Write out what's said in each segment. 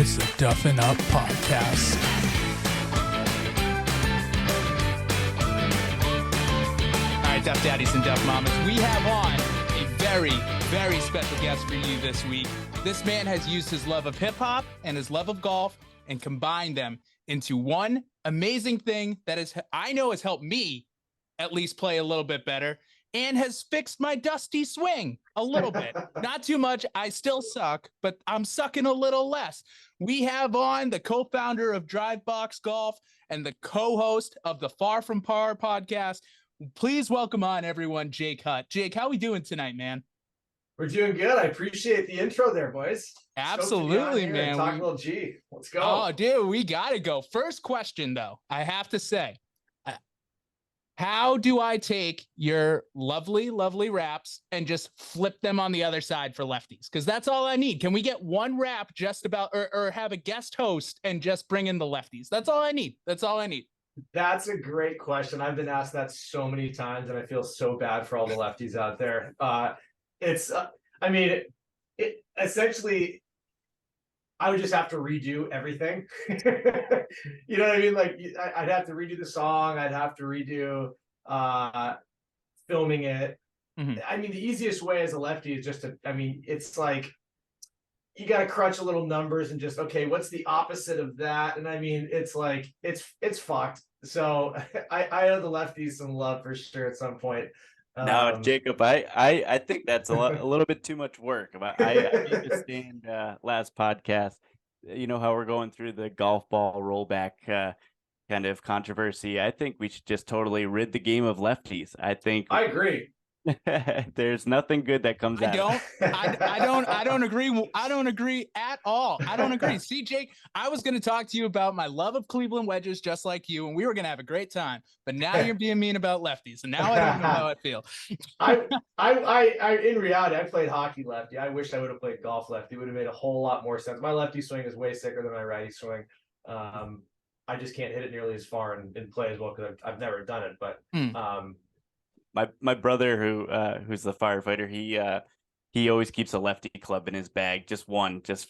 It's the Duffin Up Podcast. All right, Duff Daddies and Duff Mamas, we have on a very, very special guest for you this week. This man has used his love of hip-hop and his love of golf and combined them into one amazing thing that is, I know, has helped me at least play a little bit better and has fixed my dusty swing a little bit. Not too much. I still suck, but I'm sucking a little less. We have on the co-founder of Drive Box Golf and the co-host of the Far From Par podcast. Please welcome on, everyone, Jake Hutt. Jake, how we doing tonight, man? We're doing good. I appreciate the intro there, boys. Absolutely, man. Talk a little G. Let's go. Oh, dude, we got to go. First question, though, I have to say, how do I take your lovely, lovely raps and just flip them on the other side for lefties? Because that's all I need. Can we get one rap just about, or have a guest host and just bring in the lefties? That's all I need. That's all I need. That's a great question. I've been asked that so many times, and I feel so bad for all the lefties out there. Essentially, I would just have to redo everything. You know what I mean? Like, I'd have to redo the song. I'd have to redo filming it. Mm-hmm. I mean, the easiest way as a lefty is just to, it's like, you got to crunch a little numbers and just, okay, what's the opposite of that? And I mean, it's like, it's fucked. So I owe the lefties some love for sure at some point. No, Jacob, I think that's a little bit too much work. I understand last podcast, you know, how we're going through the golf ball rollback kind of controversy. I think we should just totally rid the game of lefties. I agree. There's nothing good that comes out. I don't agree. I don't agree at all. I don't agree. See, Jake, I was going to talk to you about my love of Cleveland wedges, just like you, and we were going to have a great time. But now you're being mean about lefties, and now I don't know how I feel. I in reality, I played hockey lefty. I wish I would have played golf lefty. It would have made a whole lot more sense. My lefty swing is way sicker than my righty swing. I just can't hit it nearly as far and play as well because I've never done it. But My brother, who's the firefighter, he always keeps a lefty club in his bag, just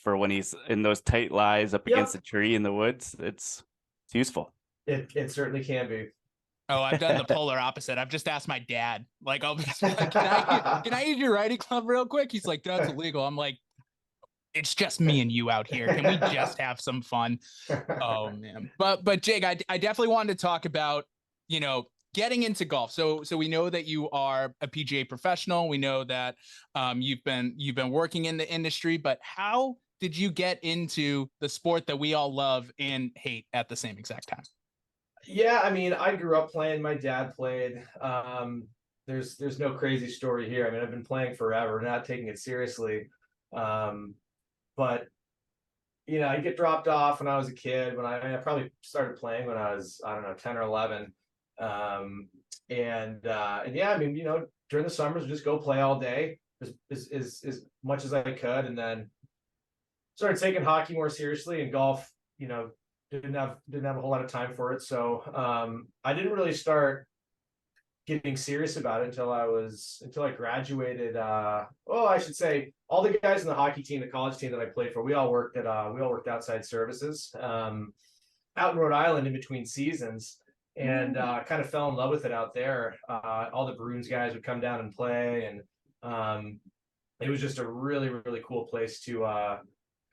for when he's in those tight lies up against a tree in the woods. It's useful. It certainly can be. Oh, I've done the polar opposite. I've just asked my dad, like, I'll be like, can I use your righty club real quick? He's like, that's illegal. I'm like, it's just me and you out here. Can we just have some fun? Oh man. But Jake, I definitely wanted to talk about, you know, getting into golf. So we know that you are a PGA professional. We know that you've been working in the industry, but how did you get into the sport that we all love and hate at the same exact time? Yeah, I mean, I grew up playing. My dad played. There's no crazy story here. I mean, I've been playing forever, not taking it seriously. But you know, I get dropped off when I was a kid. When I probably started playing when I was, I don't know, 10 or 11. And yeah, I mean, you know, during the summers, just go play all day as much as I could, and then started taking hockey more seriously, and golf, you know, didn't have a whole lot of time for it. So I didn't really start getting serious about it until I graduated. I should say all the guys in the hockey team, the college team that I played for, we all worked outside services out in Rhode Island in between seasons. And kind of fell in love with it out there. All the Bruins guys would come down and play, and it was just a really, really cool place to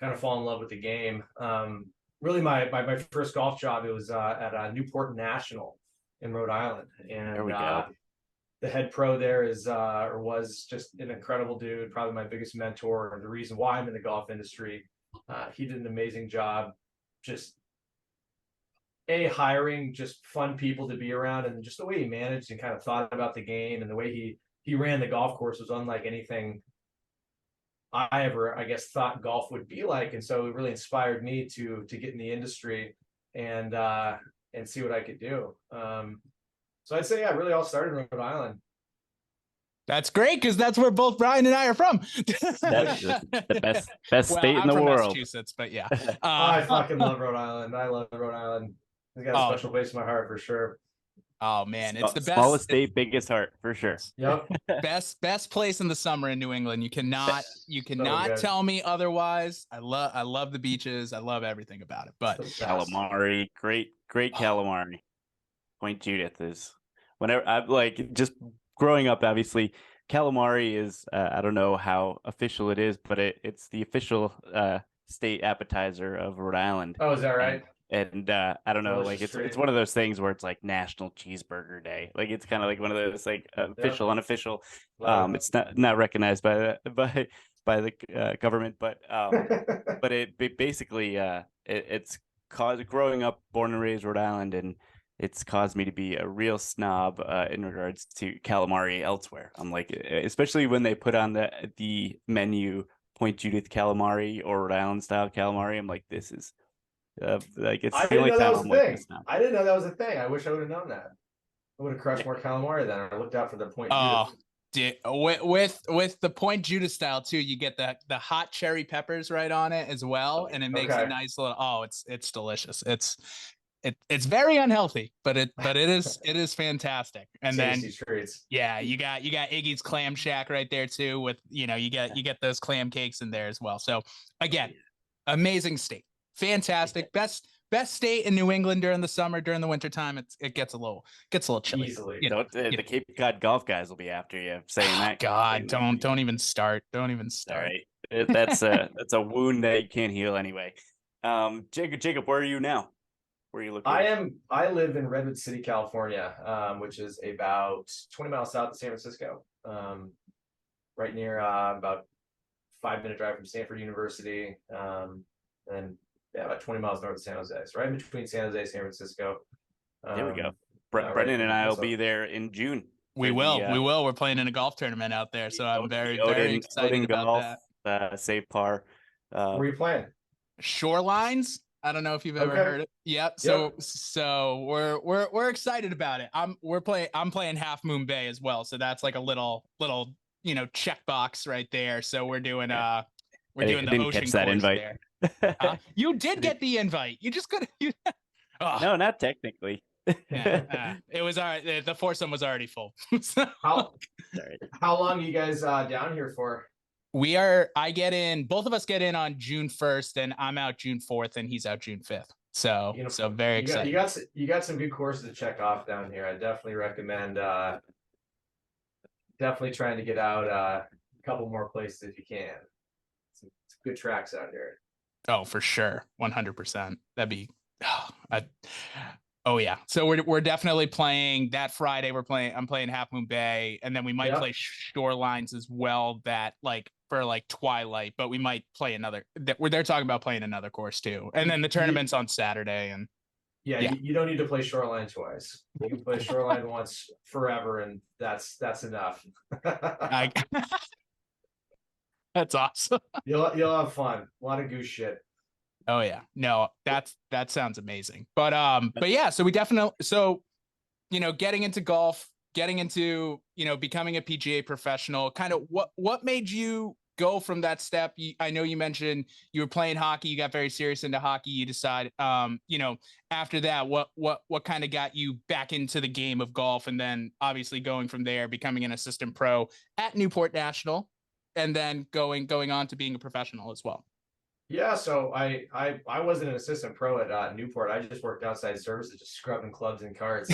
kind of fall in love with the game. Really, my first golf job, it was at Newport National in Rhode Island, and there we go. The head pro there was just an incredible dude, probably my biggest mentor, and the reason why I'm in the golf industry. He did an amazing job, just hiring just fun people to be around, and just the way he managed and kind of thought about the game, and the way he ran the golf course was unlike anything I ever, I guess, thought golf would be like. And so it really inspired me to get in the industry and see what I could do. So I'd say, yeah, it really all started in Rhode Island. That's great, because that's where both Brian and I are from. That's the best state in the from world. Massachusetts, but yeah. I fucking love Rhode Island. I love Rhode Island. It's got a special place in my heart for sure. Oh man, it's the Smallest best. state, biggest heart, for sure. Yep. Best place in the summer in New England. You cannot So good. tell me otherwise. I love the beaches. I love everything about it. But It's the best. Calamari, great calamari. Point Judith is whenever I'm like just growing up, obviously calamari is I don't know how official it is, but it's the official state appetizer of Rhode Island. Oh, is that right? And I don't know, like Delicious it's treat. one of those things where it's like National Cheeseburger Day. Like it's kind of like one of those like official, unofficial. Love it. It's not recognized by the government, but basically it's caused growing up, born and raised Rhode Island, and it's caused me to be a real snob in regards to calamari elsewhere. I'm like, especially when they put on the menu Point Judith calamari or Rhode Island style calamari. I'm like, this is like it's I the didn't only know that time was I'm a like thing. this now. I didn't know that was a thing. I wish I would have known that. I would have crushed more calamari then. I looked out for the Point oh, Judith. with the Point Judas style too, you get the hot cherry peppers right on it as well, and it makes a nice little. Oh, it's delicious. It's very unhealthy, but it is fantastic. And Tasty then treats. yeah, you got Iggy's Clam Shack right there too. With you get those clam cakes in there as well. So again, amazing state, fantastic, best state in New England during the summer. During the wintertime, it gets a little chilly. Easily. The Cape Cod golf guys will be after you saying that. God, don't even start. Don't even All start. right, that's a wound that you can't heal anyway. Jacob, where are you now? Where are you looking? I live in Redwood City, California, which is about 20 miles south of San Francisco. Right near about 5-minute drive from Stanford University. And yeah, about 20 miles north of San Jose. So right in between San Jose and San Francisco. There we go. Right Brendan and I will be there in June. We will. We're playing in a golf tournament out there, so I'm very excited about golf, that. Save par. Where are you playing? Shorelines. I don't know if you've ever heard it. Yep. So we're excited about it. I'm playing Half Moon Bay as well. So that's like a little checkbox right there. So we're doing the ocean course invite there. You did get the invite. You just could. No, not technically. It was the foursome was already full. How long are you guys down here for? Both of us get in on June 1st, and I'm out June 4th, and he's out June 5th. So very excited. You got some good courses to check off down here. I definitely recommend definitely trying to get out a couple more places if you can. Some good tracks out here. Oh, for sure. 100%. That'd be oh yeah. So we're definitely playing that Friday. I'm playing Half Moon Bay, and then we might play Shorelines as well, that for Twilight, but we might play another. They're talking about playing another course too. And then the tournament's on Saturday, and you don't need to play Shoreline twice. You can play Shoreline once forever, and that's enough. That's awesome. You'll have fun. A lot of goose shit. Oh yeah. No, that sounds amazing. But yeah, so we definitely getting into golf, getting into, becoming a PGA professional, kind of what made you go from that step? I know you mentioned you were playing hockey, you got very serious into hockey, you decided after that, what kind of got you back into the game of golf, and then obviously going from there, becoming an assistant pro at Newport National, and then going on to being a professional as well. Yeah, so I wasn't an assistant pro at Newport. I just worked outside services, just scrubbing clubs and carts.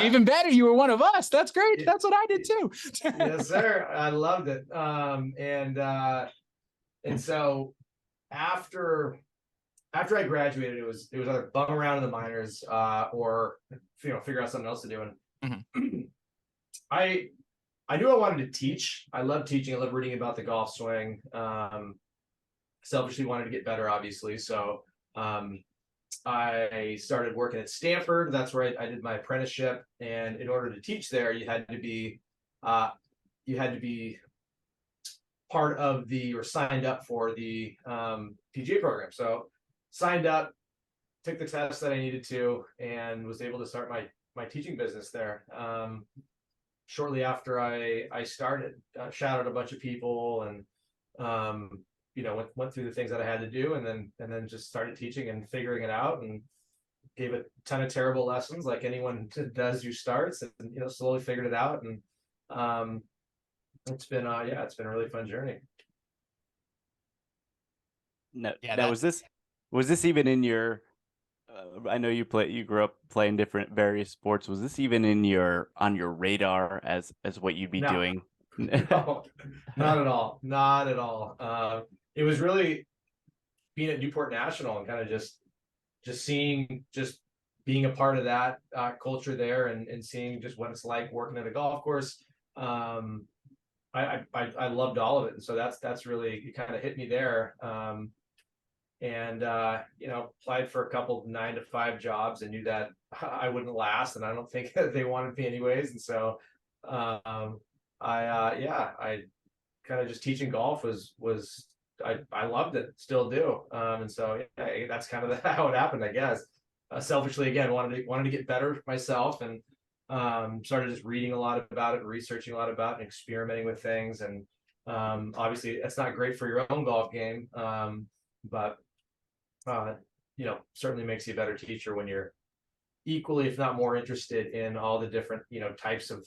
Even better, you were one of us. That's great. That's what I did too. Yes, sir. I loved it. And so after I graduated, it was either bum around in the minors or figure out something else to do. And I knew I wanted to teach. I love teaching. I love reading about the golf swing. Selfishly wanted to get better, obviously. So I started working at Stanford. That's where I did my apprenticeship. And in order to teach there, you had to be part of or signed up for the PGA program. So signed up, took the test that I needed to, and was able to start my teaching business there. Shortly after I started, shadowed a bunch of people, and went through the things that I had to do, and then just started teaching and figuring it out, and gave a ton of terrible lessons like anyone does who starts, and slowly figured it out. And it's been it's been a really fun journey. No, Yeah, now was this even in your I know you grew up playing different various sports. Was this even on your radar as what you'd be No, doing? no, not at all. Not at all. It was really being at Newport National and kind of just seeing, just being a part of that culture there, and seeing just what it's like working at a golf course. I loved all of it, and so that's really, it kind of hit me there. And applied for a couple of 9-to-5 jobs and knew that I wouldn't last, and I don't think that they wanted me anyways. And so I kind of just teaching golf was I loved it, still do. And so that's kind of how it happened, I guess. Selfishly, again, wanted to get better myself, and started just reading a lot about it, researching a lot about it, and experimenting with things. And obviously, it's not great for your own golf game, but certainly makes you a better teacher when you're equally, if not more, interested in all the different types of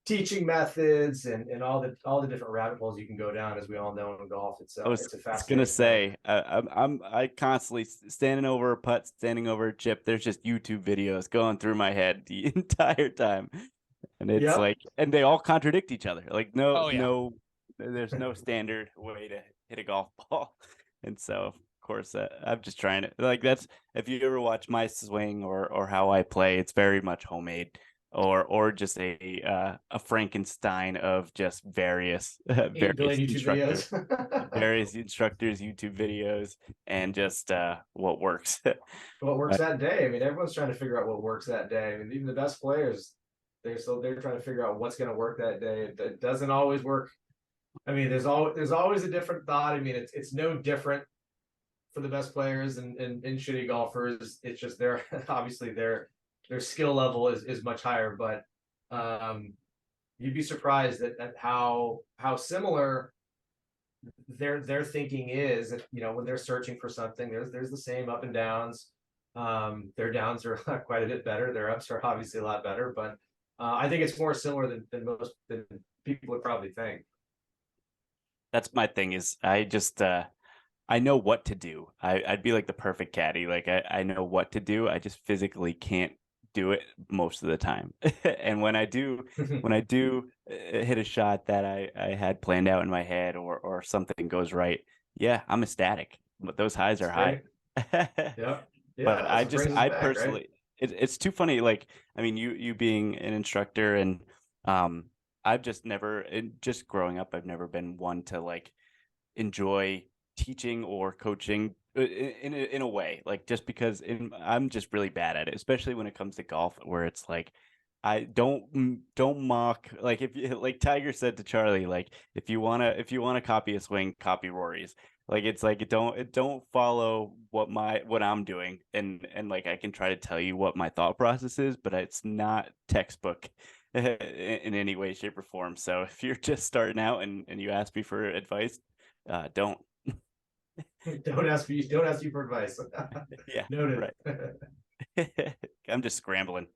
teaching methods, and all the different rabbit holes you can go down, as we all know in golf. It's a I was fascinating gonna thing. say, I constantly standing over a putt, standing over a chip. There's just YouTube videos going through my head the entire time, and it's Yep. like, and they all contradict each other. Like Oh, yeah. there's no standard way to hit a golf ball, and so of course I'm just trying to, like, that's, if you ever watch my swing or how I play, it's very much homemade. Or just a Frankenstein of just various 8 billion YouTube instructors, videos. various instructors, YouTube videos, and just what works. What works that day? I mean, everyone's trying to figure out what works that day. I mean, even the best players, they're trying to figure out what's going to work that day. It doesn't always work. I mean, there's always a different thought. I mean, it's no different for the best players and shitty golfers. It's just obviously their skill level is much higher. But you'd be surprised at how similar their thinking is. When they're searching for something, there's the same up and downs. Their downs are quite a bit better. Their ups are obviously a lot better, but I think it's more similar than people would probably think. That's my thing, is I just I know what to do. I'd be like the perfect caddy. Like I know what to do. I just physically can't do it most of the time. And when I do hit a shot that I had planned out in my head, or something goes right, yeah, I'm ecstatic. But those highs are high. Yeah. But I Back, personally, right? it's too funny. Like, I mean, you being an instructor, and I've just never, just growing up, I've never been one to like enjoy teaching or coaching in a way, like, just because I'm just really bad at it, especially when it comes to golf, where it's like, I don't mock, like, if you, like Tiger said to Charlie, like, if you want to copy a swing, copy Rory's. Like, it's like, don't follow what I'm doing, and like, I can try to tell you what my thought process is, but it's not textbook in any way, shape, or form. So if you're just starting out and you ask me for advice, don't. Don't ask you for advice. Yeah, Noted. right. I'm just scrambling.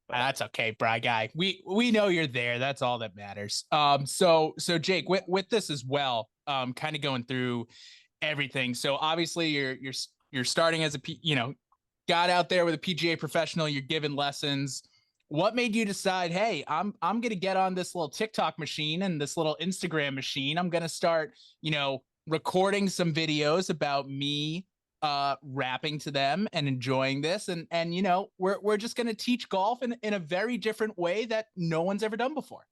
That's okay, Bry Guy. We know you're there. That's all that matters. So Jake, with this as well, kind of going through everything. So obviously you're starting as got out there with a PGA professional. You're giving lessons. What made you decide, hey, I'm gonna get on this little TikTok machine and this little Instagram machine. I'm gonna start, recording some videos about me rapping to them and enjoying this, and we're just going to teach golf in a very different way that no one's ever done before.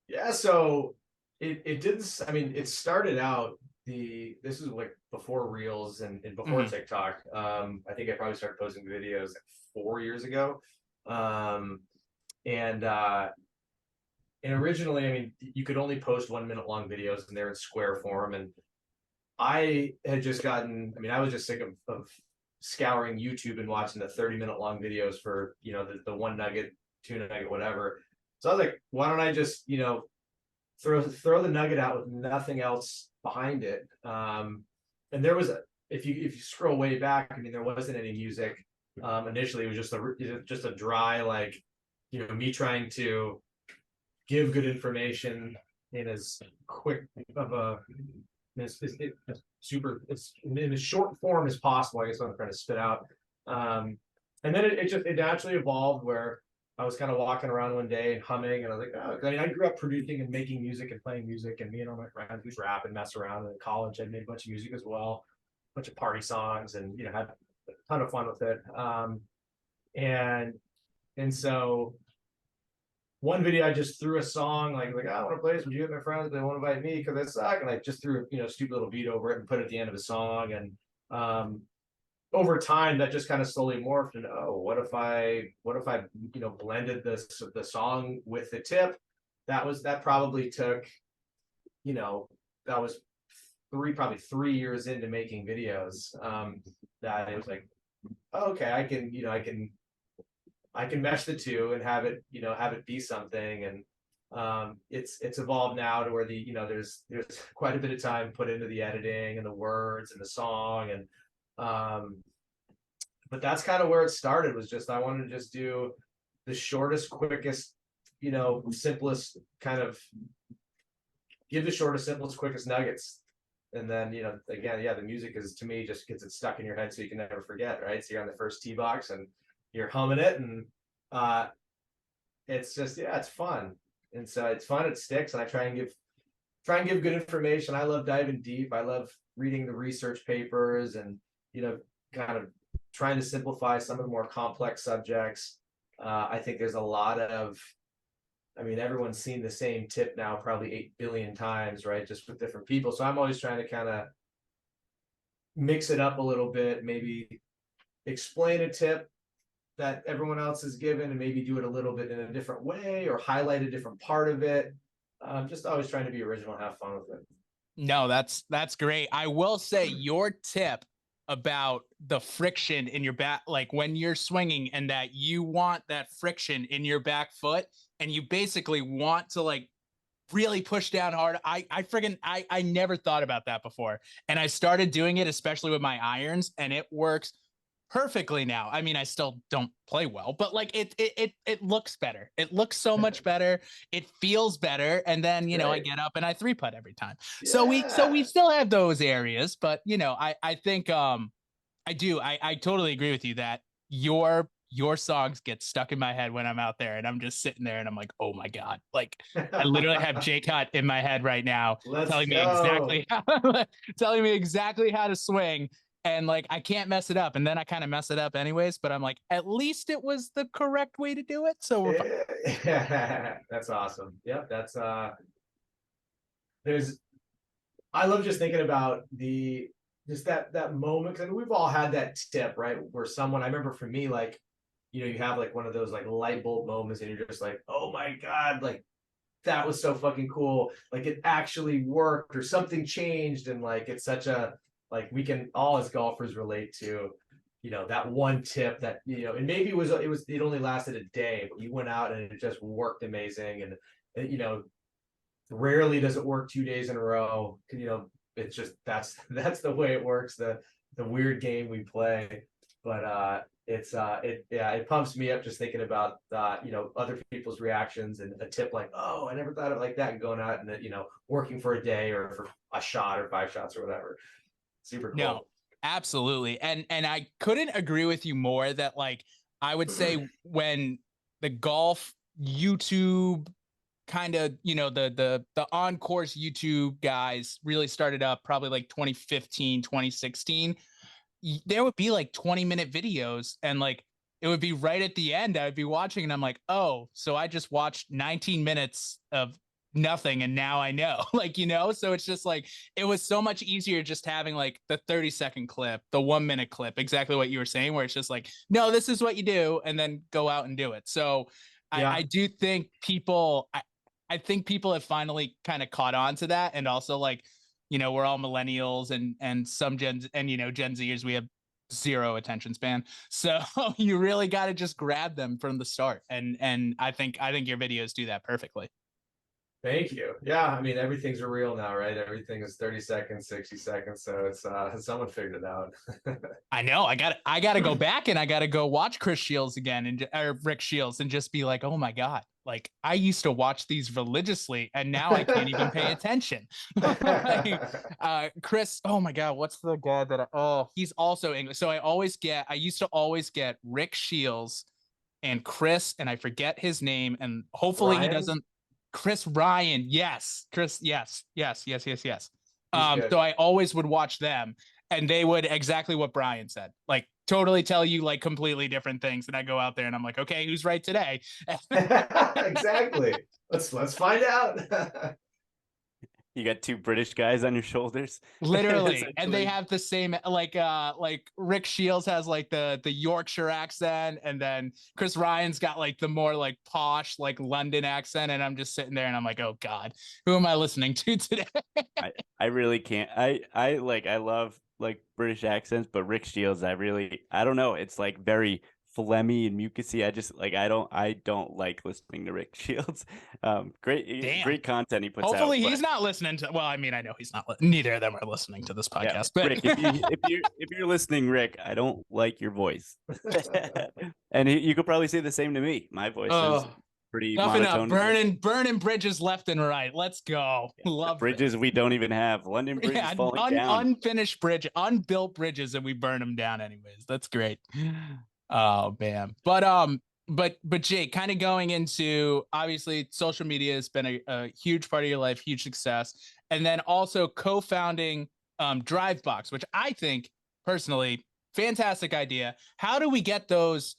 Yeah, so it did. I mean, it started out, this is like before Reels and before TikTok. I think I probably started posting videos like 4 years ago. And originally, I mean, you could only post 1 minute long videos, and they're in square form. And I had just gotten, I mean, I was just sick of scouring YouTube and watching the 30-minute long videos for, the 1 nugget, 2 nugget, whatever. So I was like, why don't I just, throw the nugget out with nothing else behind it? And there was if you scroll way back, I mean, there wasn't any music. Initially, it was just a dry, like, me trying to give good information in as quick of a it's in as short form as possible. I guess what I'm trying to spit out. And then it naturally evolved where I was kind of walking around one day humming, and I was like, oh, I mean, I grew up producing and making music and playing music, and me and all my friends, we'd rap and mess around. And in college, I made a bunch of music as well, a bunch of party songs, and had a ton of fun with it. And so one video I just threw a song like I want to play this with you and my friends, they won't invite me because I suck, and I just threw a stupid little beat over it and put it at the end of a song. And over time that just kind of slowly morphed into, oh, what if I blended the song with the tip. That probably took, that was probably 3 years into making videos. That it was like, oh, okay, I can mesh the two and have it be something. And it's evolved now to where there's quite a bit of time put into the editing and the words and the song. And but that's kind of where it started, was just I wanted to just do the shortest, quickest, simplest kind of give the shortest, simplest, quickest nuggets. And then, again, the music is, to me, just gets it stuck in your head so you can never forget, right? So you're on the first tee box and you're humming it, and it's just, it's fun. And so it's fun, it sticks, and I try and give good information. I love diving deep. I love reading the research papers and, kind of trying to simplify some of the more complex subjects. I think there's a lot of, everyone's seen the same tip now probably 8 billion times, right? Just with different people. So I'm always trying to kind of mix it up a little bit, maybe explain a tip that everyone else is given and maybe do it a little bit in a different way or highlight a different part of it. Just always trying to be original and have fun with it. No, that's great. I will say your tip about the friction in your back, like when you're swinging, and that you want that friction in your back foot, and you basically want to like really push down hard. I never thought about that before. And I started doing it, especially with my irons, and it works perfectly now. I still don't play well, but like it looks better. It looks so much better. It feels better. And then, I get up and I 3-putt every time. Yeah. So we still have those areas, but I think I totally agree with you that your songs get stuck in my head when I'm out there, and I'm just sitting there and I'm like, oh my God. Like I literally have Jake Hutt in my head right now telling me exactly how to swing. And like, I can't mess it up. And then I kind of mess it up anyways, but I'm like, at least it was the correct way to do it. So we're fine. That's awesome. Yep. That's, I love just thinking about that moment. Cause we've all had that tip, right? Where someone, I remember for me, like, you have like one of those like light bulb moments and you're just like, oh my God, like that was so fucking cool. Like it actually worked or something changed. And like, it's such a, like we can all as golfers relate to, that one tip that, and maybe it only lasted a day, but you went out and it just worked amazing. And, rarely does it work 2 days in a row. It's just, that's the way it works. The weird game we play, but it pumps me up just thinking about, other people's reactions and a tip like, oh, I never thought of it like that, and going out and, working for a day or for a shot or 5 shots or whatever. Super cool. No, absolutely. And I couldn't agree with you more that like, I would say when the golf YouTube kind of, the on-course YouTube guys really started up probably like 2015, 2016, there would be like 20-minute videos, and like, it would be right at the end. I would be watching and I'm like, oh, so I just watched 19 minutes of nothing and now I know. Like, so it's just like, it was so much easier just having like the 30-second clip, the 1-minute clip, exactly what you were saying, where it's just like, no, this is what you do, and then go out and do it. So yeah. I do think I think people have finally kind of caught on to that. And also like, we're all millennials and some Gen Zers, we have 0 attention span. So you really got to just grab them from the start. And I think your videos do that perfectly. Thank you. Yeah, I mean everything's real now, right? Everything is 30 seconds, 60 seconds. So it's someone figured it out. I know. I gotta go back and I gotta go watch Chris Shields again or Rick Shields and just be like, oh my God. Like I used to watch these religiously and now I can't even pay attention. Like, Chris, oh my God, what's the guy he's also English. So I used to always get Rick Shields and Chris, and I forget his name, and hopefully he Ryan, doesn't. Chris Ryan, yes, Chris, yes. he's good. So I always would watch them, and they would exactly what Brian said, like totally tell you like completely different things. And I go out there and I'm like, okay, who's right today? Exactly. Let's find out. You got two British guys on your shoulders. Literally, and they Essentially. have the same like Rick Shields has like the Yorkshire accent, and then Chris Ryan's got like the more like posh like London accent, and I'm just sitting there and I'm like, oh God, who am I listening to today? I really can't. I love like British accents, but Rick Shields, I don't know. It's like very phlegmy and mucusy. I don't like listening to Rick Shields. Damn. Great content he puts out. Hopefully But he's not listening to. Well, I mean, I know he's not. Neither of them are listening to this yeah, podcast, but Rick, if you're listening, Rick, I don't like your voice. And you could probably say the same to me. My voice is oh, pretty Duffin up, monotone. burning bridges left and right. Let's go. Love it. Bridges we don't even have. London Bridge is Yeah, falling down. unfinished unbuilt bridges, and we burn them down anyways. That's great. Oh man, but Jake, kind of going into obviously social media has been a huge part of your life, huge success, and then also co-founding Drivebox, which I think personally fantastic idea. How do we get those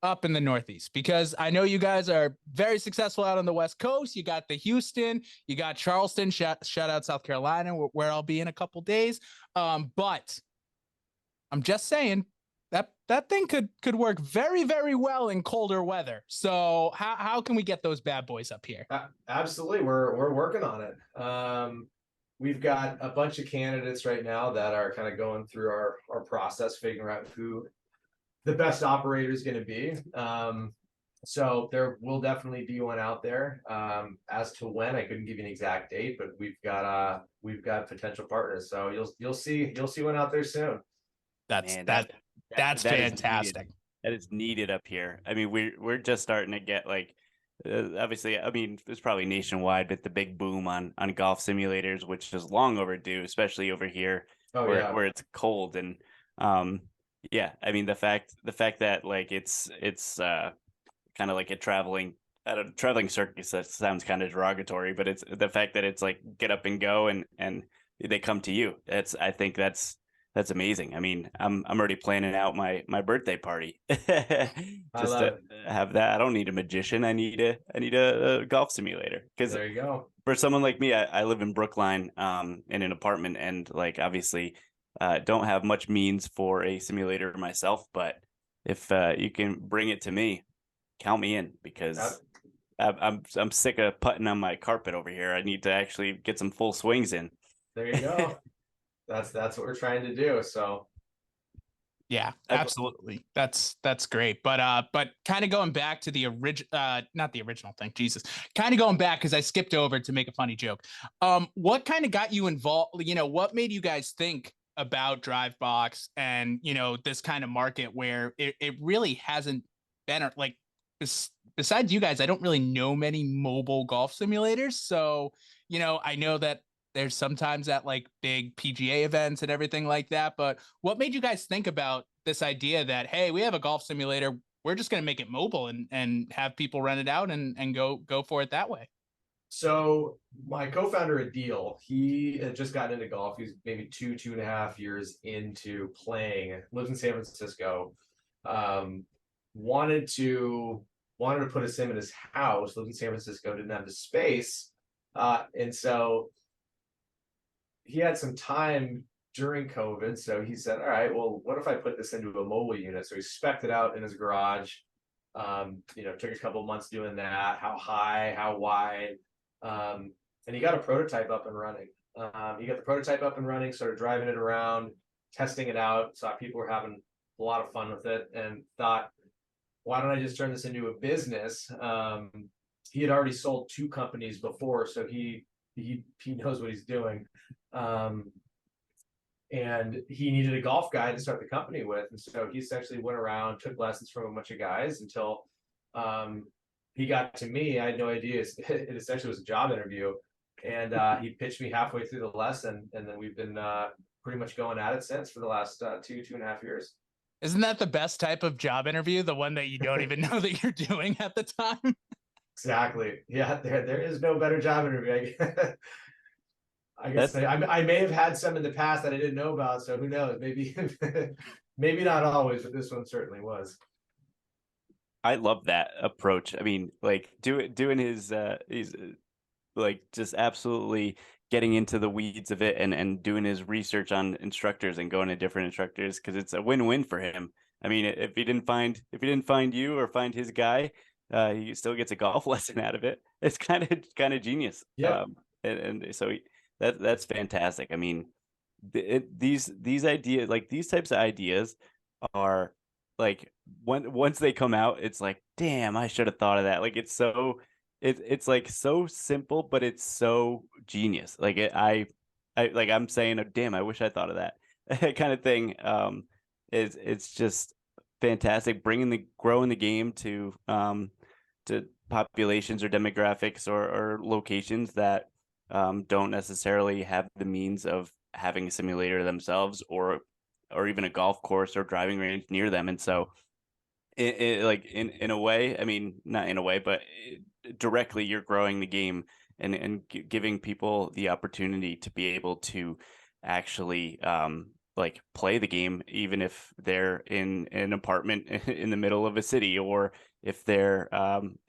up in the Northeast? Because I know you guys are very successful out on the West Coast. You got the Houston, you got Charleston, shout out South Carolina, where I'll be in a couple days. But I'm just saying that thing could work very, very well in colder weather. So how can we get those bad boys up here? Absolutely, we're working on it. We've got a bunch of candidates right now that are kind of going through our process, figuring out who the best operator is going to be. So there will definitely be one out there. As to when, I couldn't give you an exact date, but we've got potential partners. So you'll see one out there soon. That's Man, that's that is fantastic. needed. That is needed up here. I mean, we're just starting to get like, obviously, I mean, it's probably nationwide, but the big boom on golf simulators, which is long overdue, especially over here Oh where yeah. where it's cold. And yeah, I mean the fact that like it's kind of like a traveling circus. That sounds kind of derogatory, but it's the fact that it's like get up and go and they come to you. I think that's amazing. I mean, I'm already planning out my birthday party I just love to it. have that. I don't need a magician. I need a golf simulator because There you go. for someone like me, I live in Brookline, in an apartment, and like obviously, don't have much means for a simulator myself. But if you can bring it to me, count me in Uh, because I'm sick of putting on my carpet over here. I need to actually get some full swings in. there you go. That's what we're trying to do. So Yeah, I've, absolutely. That's great. But kind of going back to the original not the original thing, Jesus. Kind of going back because I skipped over to make a funny joke. What kind of got you involved, what made you guys think about Drivebox and, this kind of market where it really hasn't been like besides you guys, I don't really know many mobile golf simulators. So, I know that there's sometimes at like big PGA events and everything like that. But what made you guys think about this idea that, hey, we have a golf simulator, we're just going to make it mobile and have people rent it out and go for it that way? So my co-founder Adil, he had just gotten into golf. He's maybe 2.5 years into playing. Lives in San Francisco. Um, wanted to put a sim in his house. Lived in San Francisco, didn't have the space, and so he had some time during COVID. So he said, "All right, well, what if I put this into a mobile unit?" So he spec'd it out in his garage. Took a couple of months doing that. How high, how wide, and he got a prototype up and running. He got the prototype up and running, started driving it around, testing it out, saw people were having a lot of fun with it, and thought, why don't I just turn this into a business? he had already sold 2 companies before, so he knows what he's doing. And he needed a golf guy to start the company with, and so he essentially went around, took lessons from a bunch of guys until he got to me. I had no idea. It essentially was a job interview, and he pitched me halfway through the lesson, and then we've been pretty much going at it since for the last 2.5 years. Isn't that the best type of job interview? The one that you don't even know that you're doing at the time? Exactly. Yeah, there is no better job interview. I guess That's I may have had some in the past that I didn't know about, so who knows? Maybe maybe not always, but this one certainly was. I love that approach. I mean, like doing his he's like just absolutely getting into the weeds of it and doing his research on instructors and going to different instructors because it's a win-win for him. I mean, if he didn't find you or find his guy, he still gets a golf lesson out of it. It's kind of genius. Yeah. And so that's fantastic. I mean, these ideas, like these types of ideas, are like once they come out, it's like, damn, I should have thought of that. Like it's like so simple, but it's so genius. Like I like I'm saying, oh, damn, I wish I thought of that kind of thing. It's just fantastic, growing the game to populations or demographics or locations that don't necessarily have the means of having a simulator themselves or even a golf course or driving range near them. And so like in a way, I mean, not in a way, but directly you're growing the game and giving people the opportunity to be able to actually like play the game, even if they're in an apartment in the middle of a city, or if they're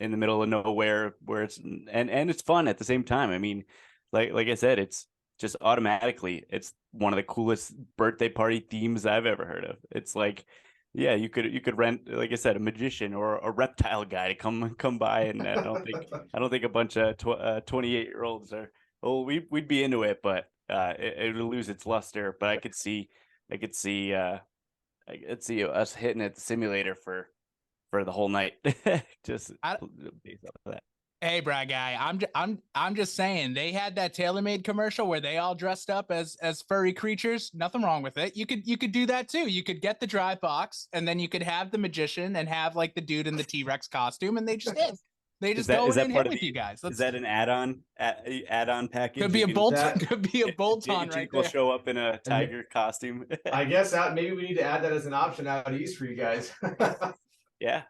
in the middle of nowhere where and it's fun at the same time. I mean, like I said, it's just automatically, it's one of the coolest birthday party themes I've ever heard of. It's like, yeah, you could rent, like I said, a magician or a reptile guy to come by, and I don't think a bunch of 28-year-olds are. Oh, we'd be into it, but it would lose its luster. But I could see us hitting at the simulator for the whole night, just I, based off of that. Hey, Brad guy, I'm just saying they had that TaylorMade commercial where they all dressed up as furry creatures. Nothing wrong with it. You could do that too. You could get the drive box, and then you could have the magician and have like the dude in the T-Rex costume, and they just hit. They just go in and hit with you guys. Is that an add-on package? Could be a bolt. Could be a bolt-on right Jake will there. show up in a tiger costume. I guess maybe we need to add that as an option out east for you guys. Yeah.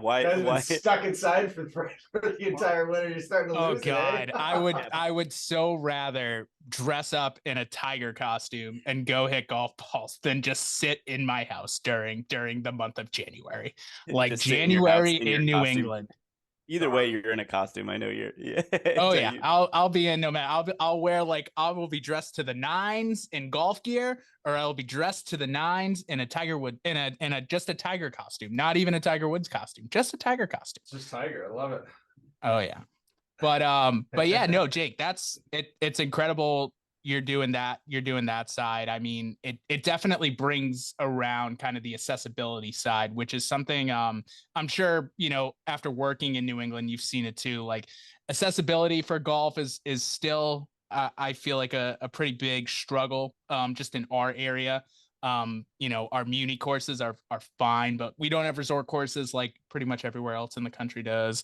Why Been stuck inside for the entire winter? You're starting to lose. Oh God, it, eh? I would so rather dress up in a tiger costume and go hit golf balls than just sit in my house during the month of January, like January in New England. Either way, you're in a costume. I know you're. Yeah. Oh yeah, I'll be in no matter. I'll wear I will be dressed to the nines in golf gear, or I'll be dressed to the nines in a just a tiger costume, not even a Tiger Woods costume, just a tiger costume. Just tiger, I love it. Oh yeah, but yeah, no, Jake, that's it. It's incredible. You're doing that side. I mean, it definitely brings around kind of the accessibility side, which is something I'm sure, after working in New England, you've seen it too. Like accessibility for golf is still, I feel like a pretty big struggle just in our area. Our muni courses are fine, but we don't have resort courses like pretty much everywhere else in the country does.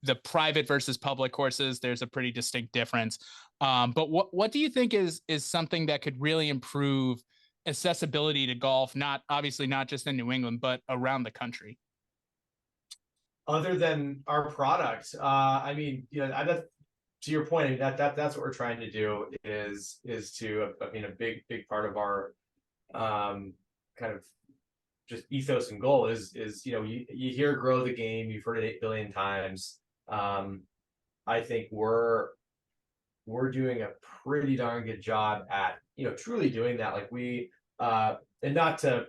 The private versus public courses, there's a pretty distinct difference. But what do you think is something that could really improve accessibility to golf? Not just in New England, but around the country. Other than our product, I mean, to your point, that's what we're trying to do is to, I mean, a big part of our kind of just ethos and goal is you hear grow the game, you've heard it 8 billion times. I think we're doing a pretty darn good job at truly doing that. Like and not to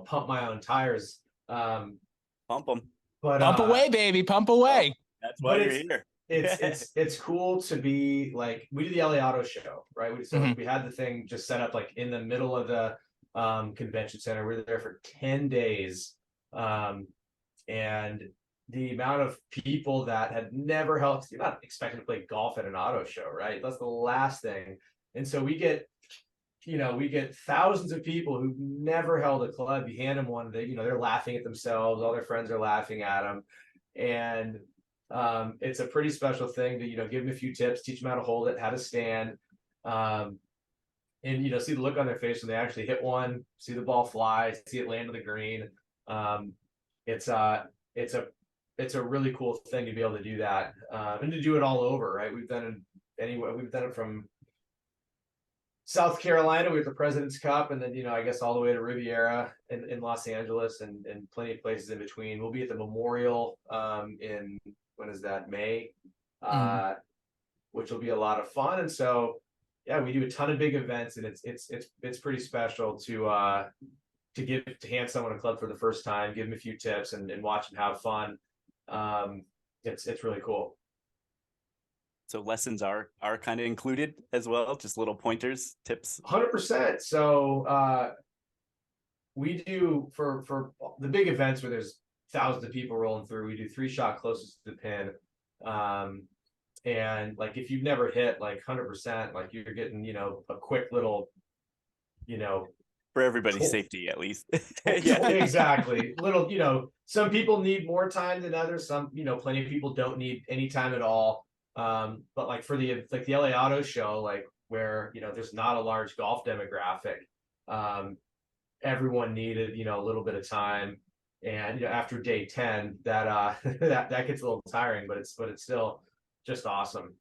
pump my own tires, pump them, but pump away, baby, pump away. That's why you're here. It's cool to be like, we did the LA Auto Show, right? We had the thing just set up like in the middle of the convention center. We were there for 10 days, and the amount of people that had never held, you're not expecting to play golf at an auto show, right? That's the last thing. And so we get thousands of people who've never held a club. You hand them one, they're laughing at themselves. All their friends are laughing at them. And it's a pretty special thing to, give them a few tips, teach them how to hold it, how to stand. And, see the look on their face when they actually hit one, see the ball fly, see it land on the green. It's a really cool thing to be able to do that. And to do it all over, right? We've done it from South Carolina with the President's Cup, and then I guess all the way to Riviera in Los Angeles, and plenty of places in between. We'll be at the Memorial in, when is that, May, which will be a lot of fun. And so yeah, we do a ton of big events, and it's pretty special to hand someone a club for the first time, give them a few tips, and watch them have fun. It's really cool. So lessons are kind of included as well, just little pointers, tips. 100%. So we do for the big events where there's thousands of people rolling through, we do 3-shot closest to the pin. And like if you've never hit like 100%, like you're getting, a quick little, for everybody's safety at least. Yeah, exactly. Little, some people need more time than others. Some, plenty of people don't need any time at all. But like for the LA Auto Show, like where there's not a large golf demographic, everyone needed a little bit of time, and after day 10 that that gets a little tiring, but it's still just awesome.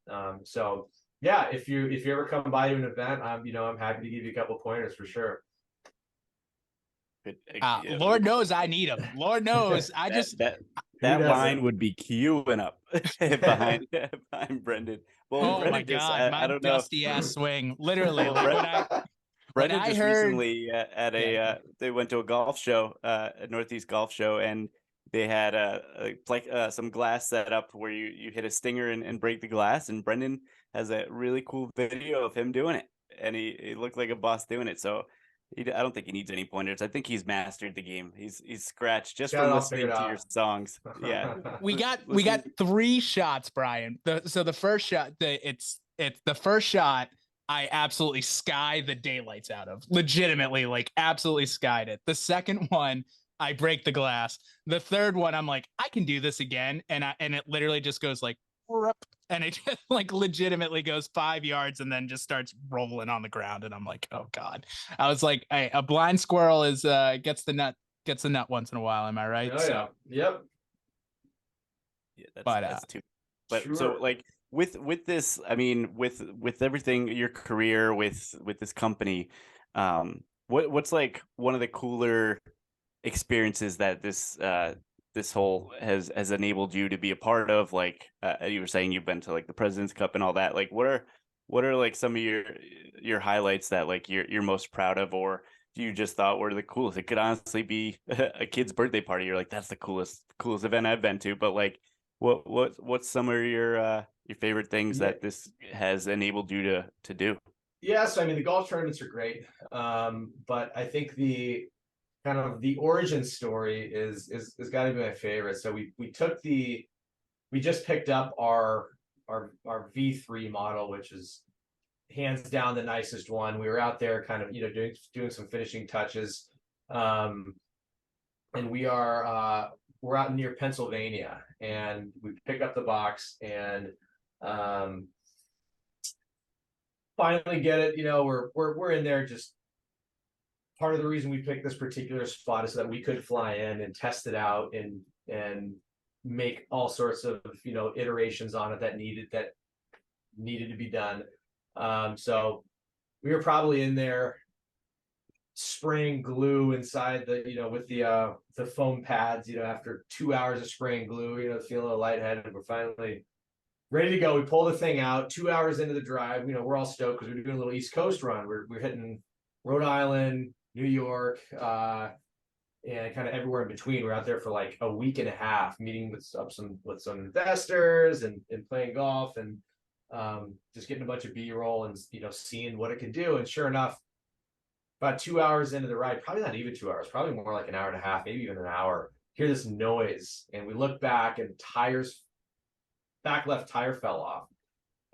So yeah, if you ever come by to an event, I'm happy to give you a couple pointers for sure. Lord knows I need them. Lord knows that line would be queuing up behind Brendan. Well, oh Brendan my God, my I don't dusty know. ass swing. Literally, Well, like Brendan I just heard recently at a they went to a golf show, a Northeast golf show, and they had some glass set up where you hit a stinger and break the glass, and Brendan has a really cool video of him doing it, and he looked like a boss doing it. So I don't think he needs any pointers. I think he's mastered the game. He's scratched just from listening to your songs. Yeah, we got 3 shots, Brian. The first shot, it's the first shot, I absolutely sky the daylights out of. Legitimately, like absolutely skied it. The second one, I break the glass. The third one, I'm like, I can do this again, and it literally just goes like, and it just like legitimately goes 5 yards and then just starts rolling on the ground, and I'm like, oh God. I was like, hey, a blind squirrel is gets the nut once in a while. Am I right? Oh yeah, yep. Yeah, that's too. But sure. So like with this, I mean, with everything, your career with this company, what's like one of the cooler experiences that this whole has enabled you to be a part of? Like you were saying, you've been to like the President's Cup and all that. Like what are like some of your highlights that like you're most proud of, or you just thought were the coolest? It could honestly be a kid's birthday party. You're like, that's the coolest event I've been to. But like what's some of your favorite things that this has enabled you to do? Yeah, so I mean the golf tournaments are great. But I think the kind of the origin story is got to be my favorite. So we just picked up our V3 model, which is hands down the nicest one. We were out there kind of doing some finishing touches, and we're out near Pennsylvania, and we pick up the box and finally get it. We're in there. Just part of the reason we picked this particular spot is so that we could fly in and test it out and make all sorts of iterations on it that needed to be done. So we were probably in there spraying glue inside with the foam pads, after 2 hours of spraying glue, feeling a little lightheaded. We're finally ready to go. We pull the thing out 2 hours into the drive. We're all stoked because we're doing a little East Coast run. We're hitting Rhode Island, New York, and kind of everywhere in between. We're out there for like a week and a half, meeting with some investors and playing golf, and just getting a bunch of B-roll and seeing what it could do. And sure enough, about 2 hours into the ride, probably not even 2 hours, probably more like an hour and a half, maybe even an hour, hear this noise, and we look back, and back left tire fell off.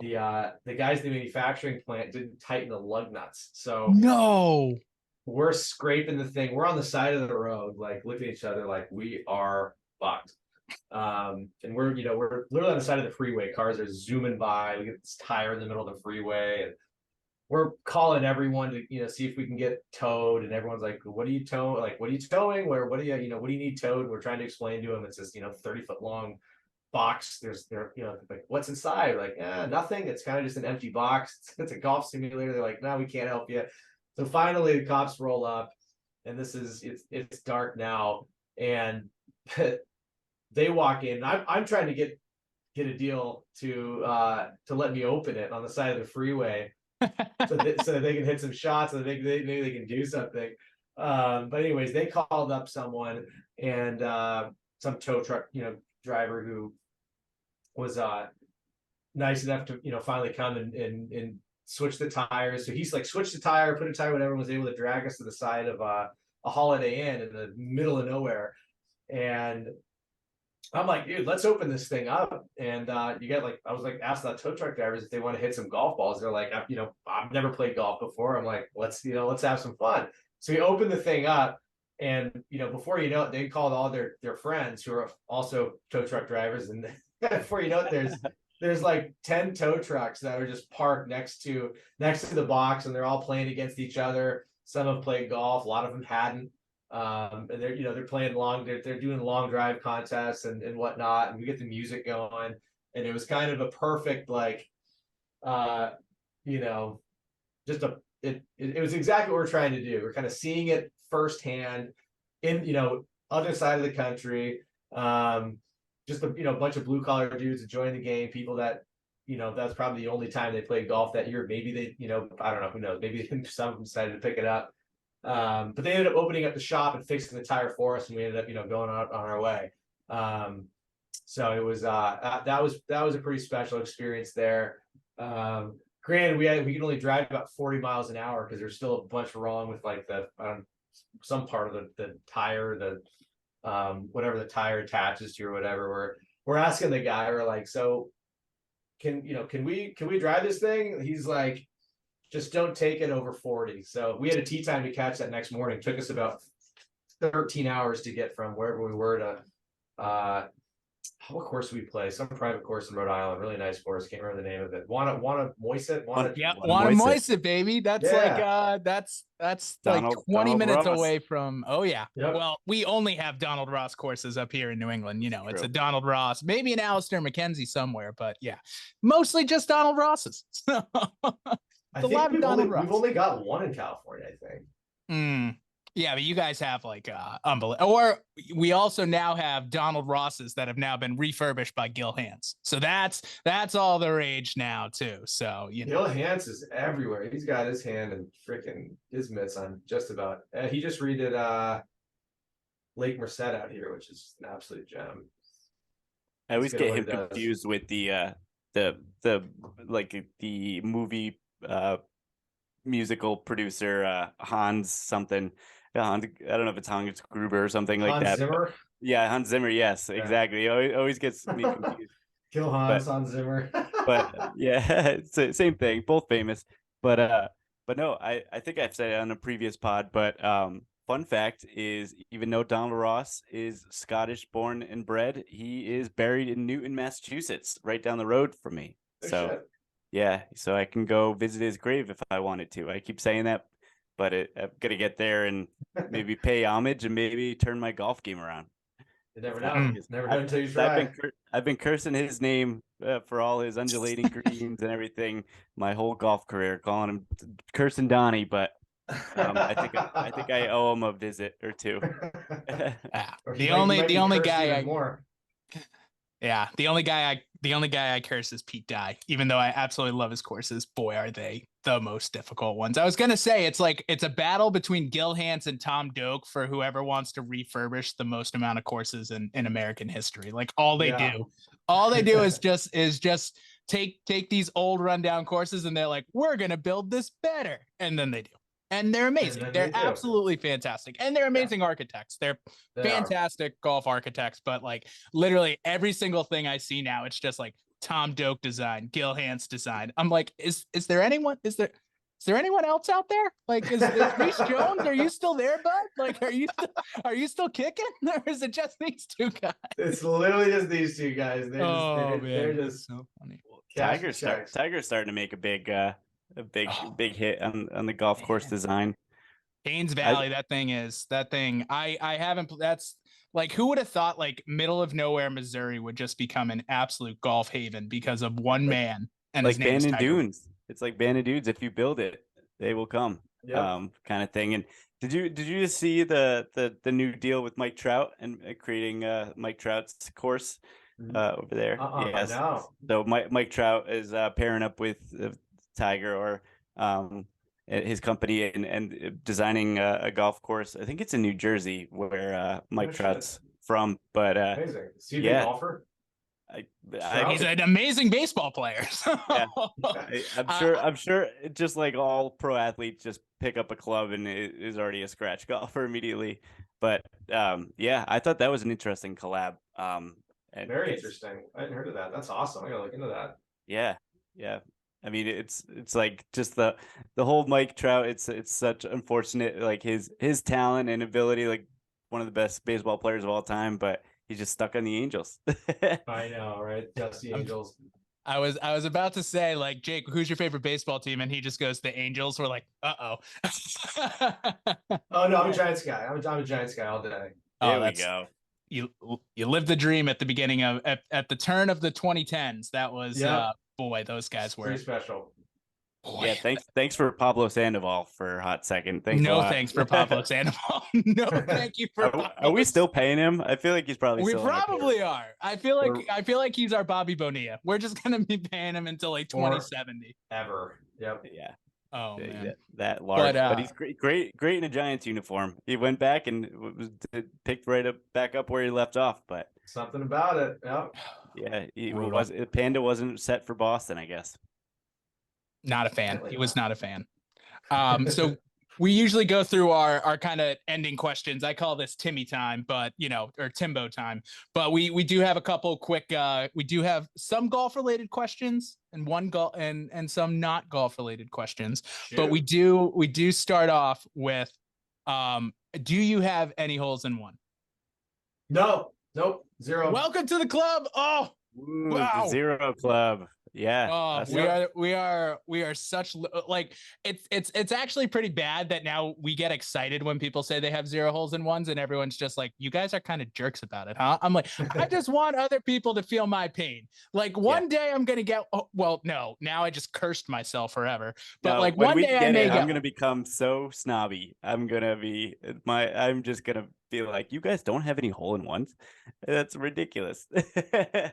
The guys in the manufacturing plant didn't tighten the lug nuts, so No. we're scraping the thing. We're on the side of the road, like looking at each other, like we are fucked. And we're literally on the side of the freeway. Cars are zooming by. We get this tire in the middle of the freeway, and we're calling everyone to see if we can get towed. And everyone's like, "What are you towing? Like, what are you towing? Where? What do what do you need towed?" And we're trying to explain to them it's this 30-foot long box. They're like, what's inside? We're like, nothing. It's kind of just an empty box. It's a golf simulator. They're like, no, we can't help you. So finally, the cops roll up, and it's dark now, and they walk in. I'm trying to get a deal to let me open it on the side of the freeway, so that they can hit some shots, so that maybe they can do something. But anyways, they called up someone, and some tow truck driver who was nice enough to finally come and switch the tires. So he's like switched the tire, put a tire, whatever, was able to drag us to the side of a Holiday Inn in the middle of nowhere. And I'm like, dude, let's open this thing up. And you get I was like, ask the tow truck drivers if they want to hit some golf balls. They're like, I've never played golf before. I'm like, let's have some fun. So we opened the thing up, and before you know it, they called all their friends who are also tow truck drivers, and before you know it, there's like 10 tow trucks that are just parked next to the box, and they're all playing against each other. Some have played golf, a lot of them hadn't. And they're playing they're doing long drive contests and whatnot, and we get the music going, and it was kind of a perfect just it was exactly what we're trying to do. We're kind of seeing it firsthand in other side of the country. Just a bunch of blue collar dudes enjoying the game, people that that's probably the only time they played golf that year. Maybe they I don't know, who knows, maybe some of them decided to pick it up. But they ended up opening up the shop and fixing the tire for us, and we ended up going on our way. So it was that was a pretty special experience there. Granted, we could only drive about 40 miles an hour because there's still a bunch wrong with like some part of the tire, whatever the tire attaches to or whatever. We're asking the guy, we're like, so can we drive this thing? He's like, just don't take it over 40. So we had a tee time to catch that next morning. It took us about 13 hours to get from wherever we were to what course we play? Some private course in Rhode Island, really nice course. Can't remember the name of it. Wanna Moiset? Wanna Moiset, baby. That's that's like 20 minutes away from. Oh yeah. Yep. Well, we only have Donald Ross courses up here in New England. It's a Donald Ross, maybe an Alistair McKenzie somewhere, but yeah, mostly just Donald Rosses. I think we've only got one in California, I think. Yeah, but you guys have like unbelievable. Or we also now have Donald Rosses that have now been refurbished by Gil Hanse. So that's all the rage now too. So Gil Hanse is everywhere. He's got his hand and freaking his mitts on just about. He just redid Lake Merced out here, which is an absolute gem. I always get him confused with the movie musical producer Hans something. I don't know if it's Hans Gruber or something like that. Zimmer? Yeah, Hans Zimmer. Yes, exactly. He always gets me confused. Kill Hans, Hans Zimmer. But yeah, it's the same thing. Both famous. But no, I think I've said it on a previous pod. But fun fact is, even though Donald Ross is Scottish born and bred, he is buried in Newton, Massachusetts, right down the road from me. So yeah, so I can go visit his grave if I wanted to. I keep saying that, but I'm gonna get there and maybe pay homage and maybe turn my golf game around. You never know. It's never done until you try. I've been cursing his name for all his undulating greens and everything my whole golf career, calling him cursing Donnie. But I think I owe him a visit or two. The only guy I curse is Pete Dye, even though I absolutely love his courses. Boy, are they the most difficult ones. I was going to say, it's a battle between Gil Hanse and Tom Doak for whoever wants to refurbish the most amount of courses in American history. Like all they do is just take these old rundown courses, and they're like, we're going to build this better. And then they do. And they're amazing. And They're they do. absolutely fantastic. And they're amazing architects. They're They are. fantastic golf architects. But like literally every single thing I see now, it's just like Tom Doak design, Gil Hans design. I'm like, is there anyone? Is there anyone else out there? Like, is Reese Jones? Are you still there, bud? Like, are you still kicking? Or is it just these two guys? It's literally just these two guys. They're just so funny. Tiger's starting to make a big hit on the golf course Man. design. Haynes Valley, that thing. I haven't. That's like, who would have thought like middle of nowhere Missouri would just become an absolute golf haven because of one man and like his name is Bandon Tiger. Dunes. It's like Bandon Dunes. If you build it, they will come. Yep. Kind of thing. And did you just see the new deal with Mike Trout and creating Mike Trout's course over there? Yes. No. So Mike Trout is pairing up with Tiger or his company and designing a golf course. I think it's in New Jersey where Mike Trout's from. But amazing. Is he a big golfer? He's an amazing baseball player. So. Yeah. I'm sure just like all pro athletes just pick up a club and it is already a scratch golfer immediately. But yeah, I thought that was an interesting collab. Very interesting. I hadn't heard of that. That's awesome. I gotta look into that. Yeah. I mean, it's like just the whole Mike Trout. It's such unfortunate, like his talent and ability, like one of the best baseball players of all time, but he's just stuck on the Angels. I know, right? Just the Angels. I was about to say, like, Jake, who's your favorite baseball team? And he just goes, the Angels. We're like, oh no, I'm a Giants guy. I'm a Giants guy all day. There we go. You lived the dream at the beginning of at the turn of the 2010s. That was boy, those guys were pretty special. Boy. Yeah, thanks for Pablo Sandoval for a hot second. Thanks thanks for Pablo Sandoval. No, thank you for. Are we still paying him? I feel like he's probably. We probably are. I feel like he's our Bobby Bonilla. We're just gonna be paying him until like 2070. Ever. Yep. Yeah. Oh man, that large, but he's great in a Giants uniform. He went back and was picked back up where he left off. But something about it. Yep. Yeah, Panda wasn't set for Boston, I guess. Not a fan. He was not a fan. So we usually go through our kind of ending questions. I call this Timmy time, but or Timbo time. But we do have a couple quick. We do have some golf related questions and some not golf related questions. Shoot. But we do start off with, do you have any holes in one? No. Nope. Zero. Welcome to the club. Oh, ooh, wow. The Zero Club. Yeah. We are such like it's actually pretty bad that now we get excited when people say they have 0 holes in ones and everyone's just like, you guys are kind of jerks about it, huh? I'm like, I just want other people to feel my pain. Like one day I'm gonna get no, now I just cursed myself forever. But no, like one day I'm gonna become so snobby. I'm just gonna be like, you guys don't have any hole in ones. That's ridiculous. I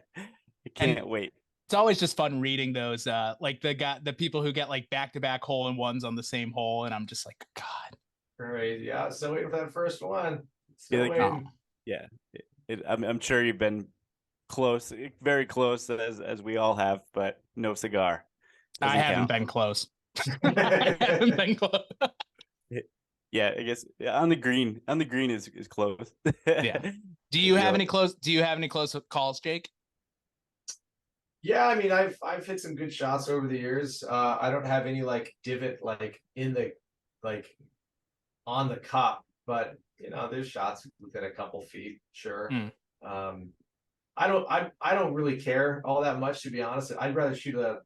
can't wait. It's always just fun reading those, like the people who get like back-to-back hole in ones on the same hole, and I'm just like, God, crazy. Yeah, still waiting for that first one. Yeah, I'm sure you've been close, very close, as we all have, but no cigar. I haven't been close. I haven't been close. Yeah, I guess on the green is close. Yeah. Do you have any close calls, Jake? Yeah, I mean, I've hit some good shots over the years. I don't have any like divot like in the on the cup, but there's shots within a couple feet, sure. I don't really care all that much, to be honest. I'd rather shoot a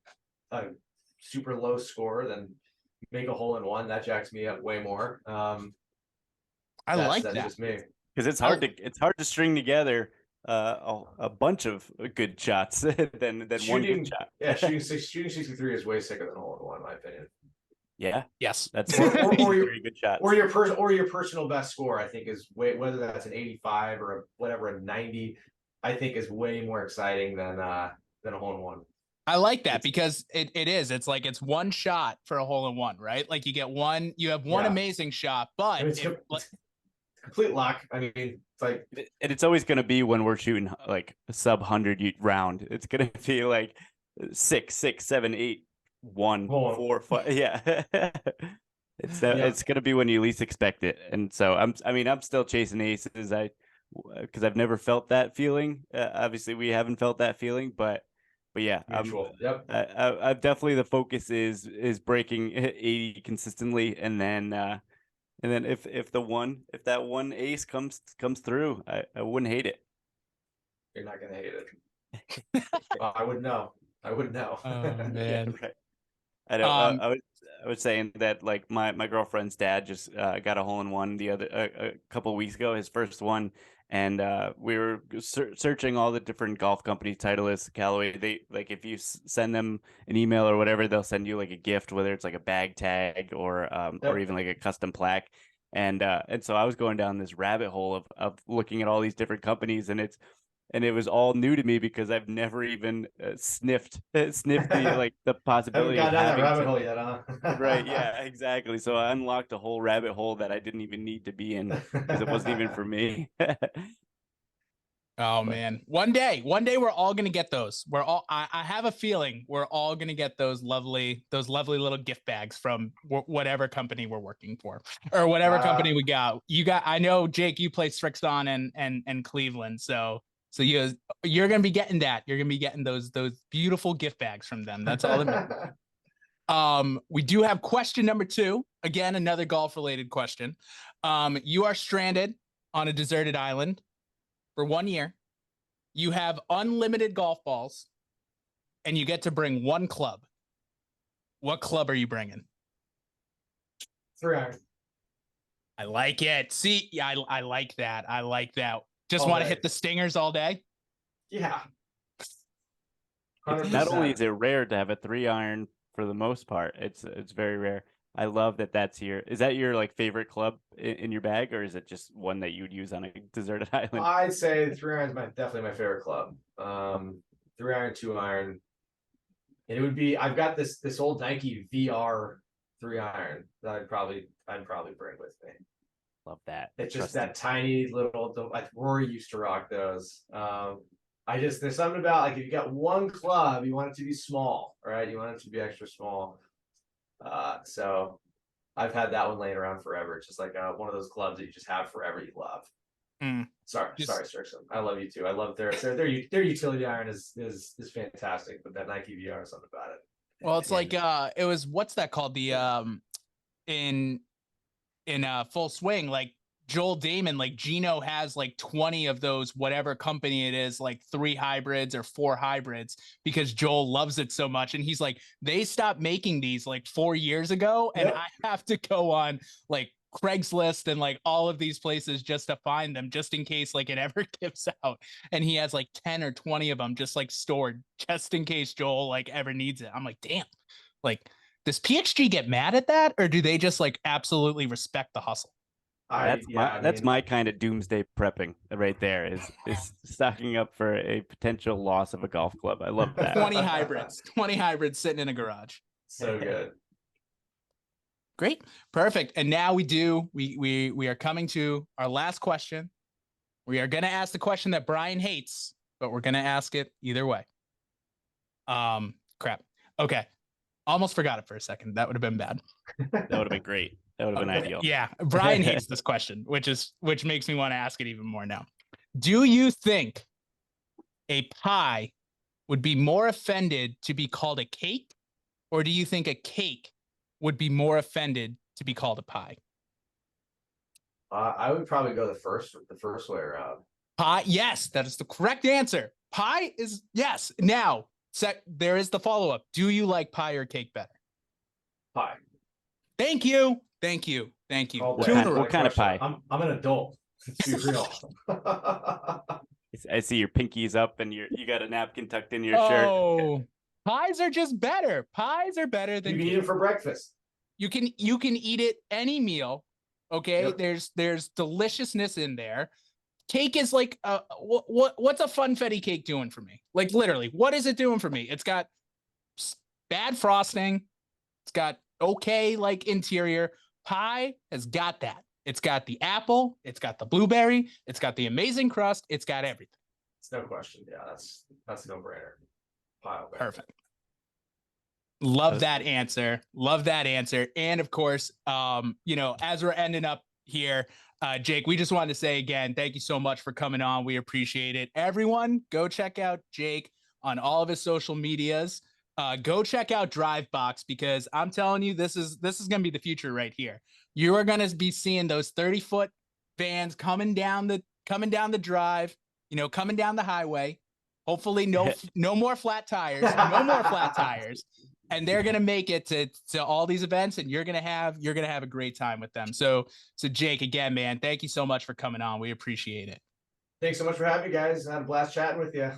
super low score than make a hole in one. That jacks me up way more. I like that. That's just me. Because it's hard to string together a bunch of good shots than one good shot. Yeah, shooting 63 is way sicker than a hole in one, in my opinion. Yeah. Yes. That's very good shot. Or your personal best score, I think, is whether that's an 85 or a 90, I think is way more exciting than a hole in one. I like that because it's like it's one shot for a hole in one, right? Like you have one amazing shot, but it's complete luck. I mean, it's like, and it's always going to be when we're shooting like a sub 100 round. It's going to be like 6, 7, 8, 1, 4, 5. Yeah. It's gonna be when you least expect it, and so I'm still chasing aces. Because I've never felt that feeling. Obviously, we haven't felt that feeling, but yeah, Mutual. Yep. I've definitely the focus is breaking 80 consistently, and then if that one ace comes through, I wouldn't hate it. You're not gonna hate it. Well, I would know. I would know. Oh Yeah, man. right. I know. Um, I was saying that like my girlfriend's dad just got a hole in one a couple weeks ago, his first one, and we were searching all the different golf company Titleist, Callaway. They like if you send them an email or whatever, they'll send you like a gift, whether it's like a bag tag or Yep. even like a custom plaque. And so I was going down this rabbit hole of looking at all these different companies, and it was all new to me because I've never even sniffed the like the Haven't possibility got of down that having rabbit to. hole yet, huh? Right, yeah, exactly. So I unlocked a whole rabbit hole that I didn't even need to be in because it wasn't even for me. oh But man. One day we're all gonna get those. I have a feeling we're all gonna get those lovely little gift bags from whatever company we're working for or whatever company we got. I know Jake, you play Strixon and Cleveland, so you're gonna be getting that. You're gonna be getting those beautiful gift bags from them. That's all that matters. We do have question number 2. Again, another golf related question. You are stranded on a deserted island for 1 year. You have unlimited golf balls and you get to bring one club. What club are you bringing? 3-iron. I like it. See, yeah, I like that. I like that. Just All want to day. hit the stingers all day. Yeah. it's not only 100%. is it rare to have a 3-iron for the most part, it's very rare. I love that that's your. Is that your like favorite club in your bag, or is it just one that you would use on a deserted island? I'd say 3-iron is definitely my favorite club. 3-iron, 2-iron. And it would be I've got this old Nike VR 3-iron that I'd probably bring with me. Love that. It's just Trusty. that tiny little. Like Rory used to rock those. There's something about like if you got one club, you want it to be small, right? You want it to be extra small. So I've had that one laying around forever. It's just like one of those clubs that you just have forever. You love. Sorry, Strixon. I love you too. I love their utility iron is fantastic, but that Nike VR is something about it. Well, it's like it was what's that called? The in Full Swing, like Joel Damon, like Gino has like 20 of those, whatever company it is, like 3 hybrids or 4 hybrids, because Joel loves it so much. And he's like, they stopped making these like 4 years ago. And I have to go on like Craigslist and like all of these places just to find them, just in case like it ever gives out. And he has like 10 or 20 of them just like stored just in case Joel like ever needs it. I'm like, damn, like, does PXG get mad at that, or do they just like absolutely respect the hustle? That's my kind of doomsday prepping right there is stocking up for a potential loss of a golf club. I love that. 20 hybrids sitting in a garage. So good. Great. Perfect. And now we are coming to our last question. We are going to ask the question that Brian hates, but we're going to ask it either way. Crap. Okay. Almost forgot it for a second. That would have been bad. That would have been great. That would have been ideal. Yeah. Brian hates this question, which makes me want to ask it even more now. Do you think a pie would be more offended to be called a cake, or do you think a cake would be more offended to be called a pie? I would probably go the first way around. Pie, yes, that is the correct answer. Pie is yes. Now, there is the follow-up. Do you like pie or cake better? Pie. Thank you. What kind of pie? I'm an adult. Let's be real. I see your pinkies up and you got a napkin tucked in your shirt. Oh, pies are just better. Pies are better than you can eat it for breakfast. You can eat it any meal. Okay, Yep. There's deliciousness in there. Cake is like what's a funfetti cake doing for me? Like literally, what is it doing for me? It's got bad frosting. It's got okay like interior. Pie has got that. It's got the apple. It's got the blueberry. It's got the amazing crust. It's got everything. It's no question. Yeah, that's a no-brainer. Pie. Perfect. Love that answer. Love that answer. And of course, you know, as we're ending up here, Jake, we just wanted to say again, thank you so much for coming on. We appreciate it. Everyone, go check out Jake on all of his social medias. Go check out Drivebox, because I'm telling you, this is going to be the future right here. You are going to be seeing those 30-foot vans coming down the drive, you know, coming down the highway. Hopefully, no more flat tires, no more flat tires. And they're gonna make it to all these events, and you're gonna have a great time with them. So Jake, again, man, thank you so much for coming on. We appreciate it. Thanks so much for having me, guys. I had a blast chatting with you.